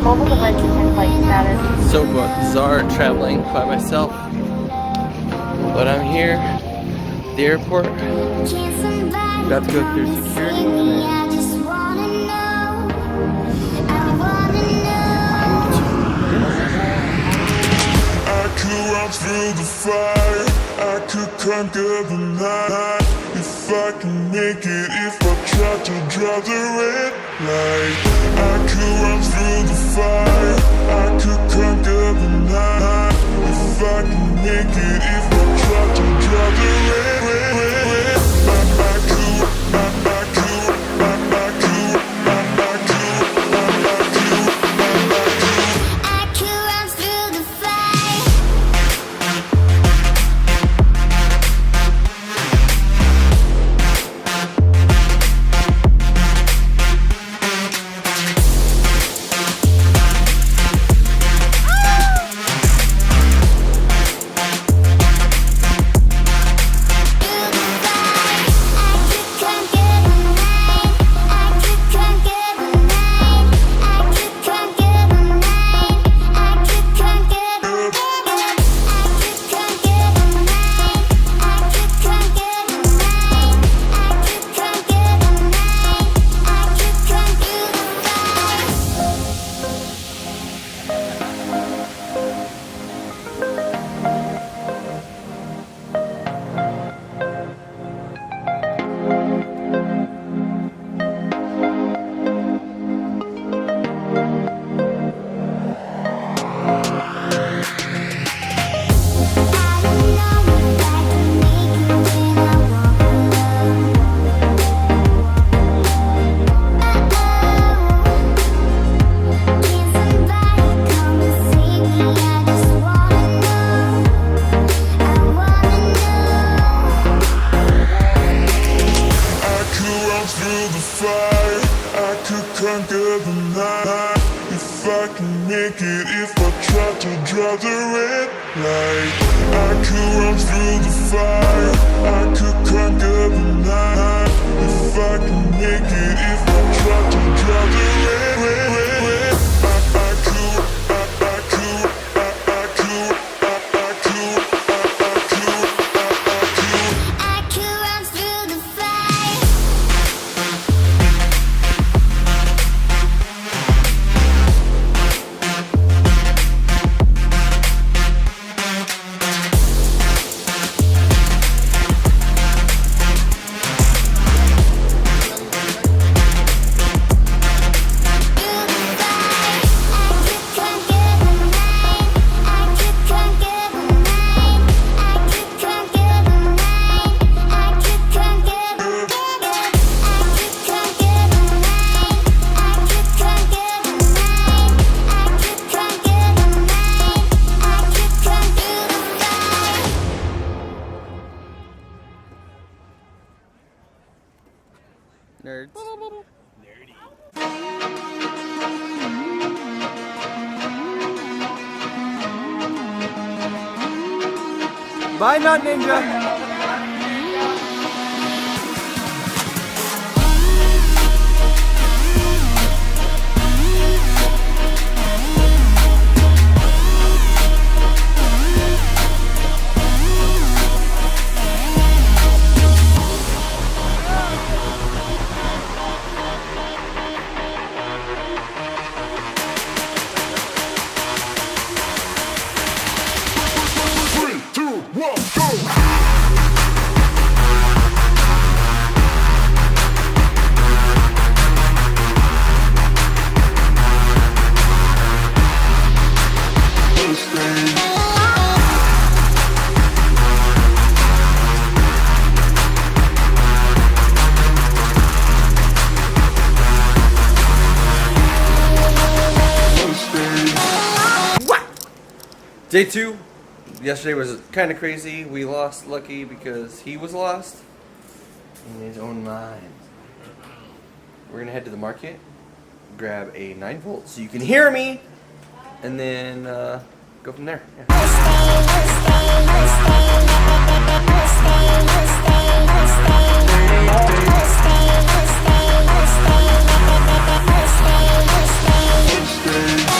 mobile device and flight status. So bizarre traveling by myself. But I'm here at the airport. About to go through security and then through the fire, I could conquer the night. If I can make it, if I try to draw the red light. I could run through the fire, I could conquer the night. If I can make it, if I try to draw the red conquer the night. If I can make it, if I try to draw the red light. I could run through the fire, I could conquer the night. If I can make it, if I try to draw the red Nerds. Nerdy. Bye, Not Ninja. Day 2. Yesterday was kind of crazy. We lost Lucky because he was lost in his own mind. We're going to head to the market, grab a 9-volt so you can hear me, and then go from there. Yeah. Stay.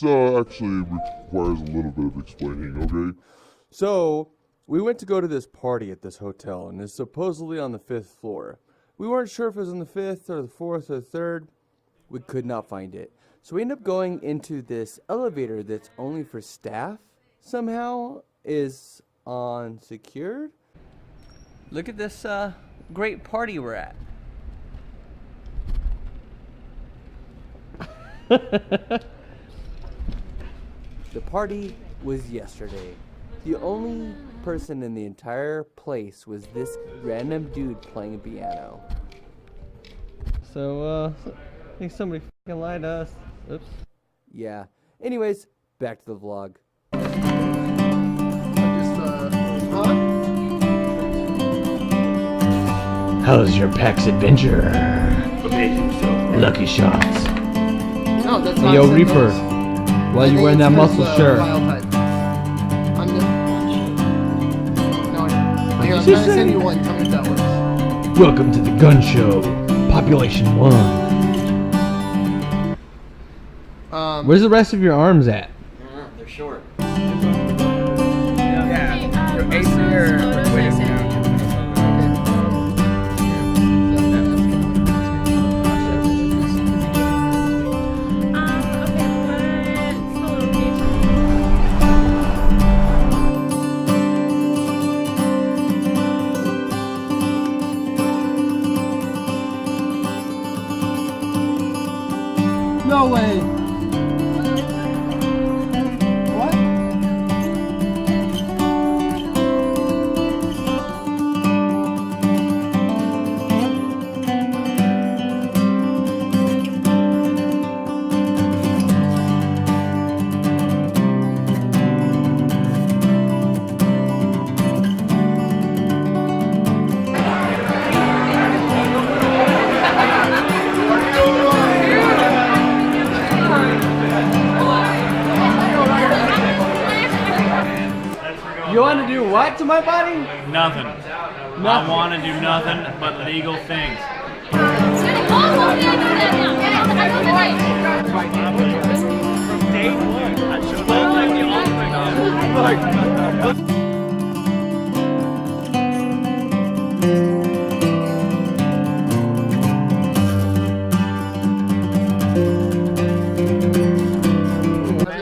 This actually requires a little bit of explaining, okay? So, we went to go to this party at this hotel, and it's supposedly on the 5th floor. We weren't sure if it was on the 5th or the 4th or the 3rd. We could not find it. So we ended up going into this elevator that's only for staff, somehow, is unsecured. Look at this great party we're at. The party was yesterday. The only person in the entire place was this random dude playing a piano. So, I think somebody fucking lied to us. Oops. Yeah. Anyways, back to the vlog. How's your PAX adventure? Amazing stuff. Lucky shots. No, that's Hey, not yo, St. Reaper. Louis. Why I you think wearing it's that 'cause, muscle shirt? file type. I'm just... No, here, I'm you trying to say? send you one. Tell me if that works. Welcome to the gun show. Population 1. Where's the rest of your arms at? They're short. No way. What? You want to do what to my body? Nothing. I want to do nothing but legal things. From day one, I showed up like the ultimate.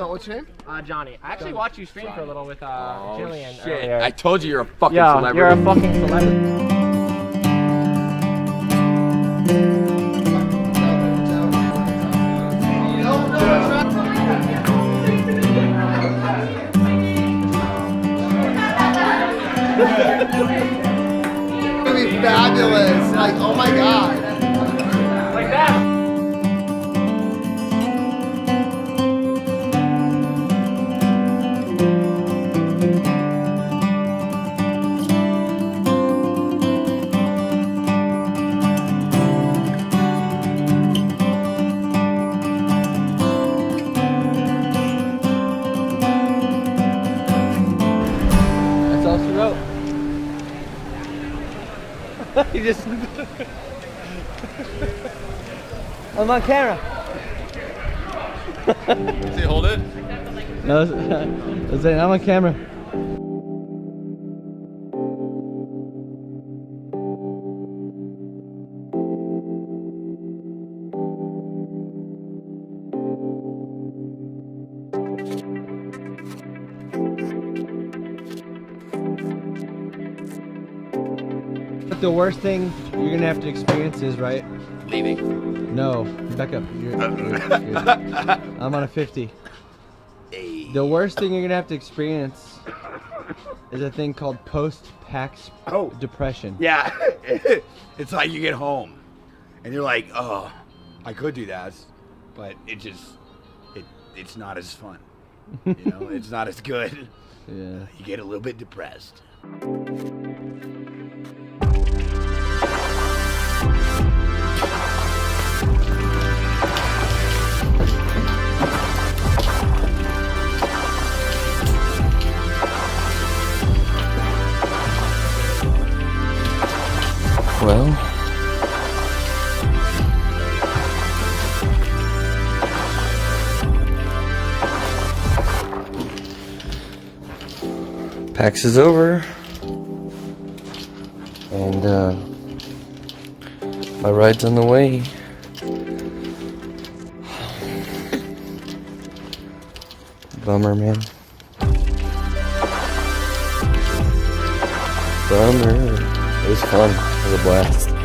What's your name? Johnny. I actually watched you stream for a little with Jillian Shit. earlier. I told you you're a fucking Yeah, celebrity. you're a fucking celebrity. It's gonna be fabulous. Like, oh my god. Like that. That's all she wrote. You just. I'm on camera. Say, hold it. No, I'm on camera. The worst thing you're gonna have to experience is, right? Leaving. No, back up. I'm on a 50. The worst thing you're gonna have to experience is a thing called post-PAX depression. Yeah. It's like you get home and you're like, oh, I could do that, but it's not as fun. You know, it's not as good. Yeah. You get a little bit depressed. Well. PAX is over, and my ride's on the way. Bummer, man. Bummer. It was fun. It was a blast.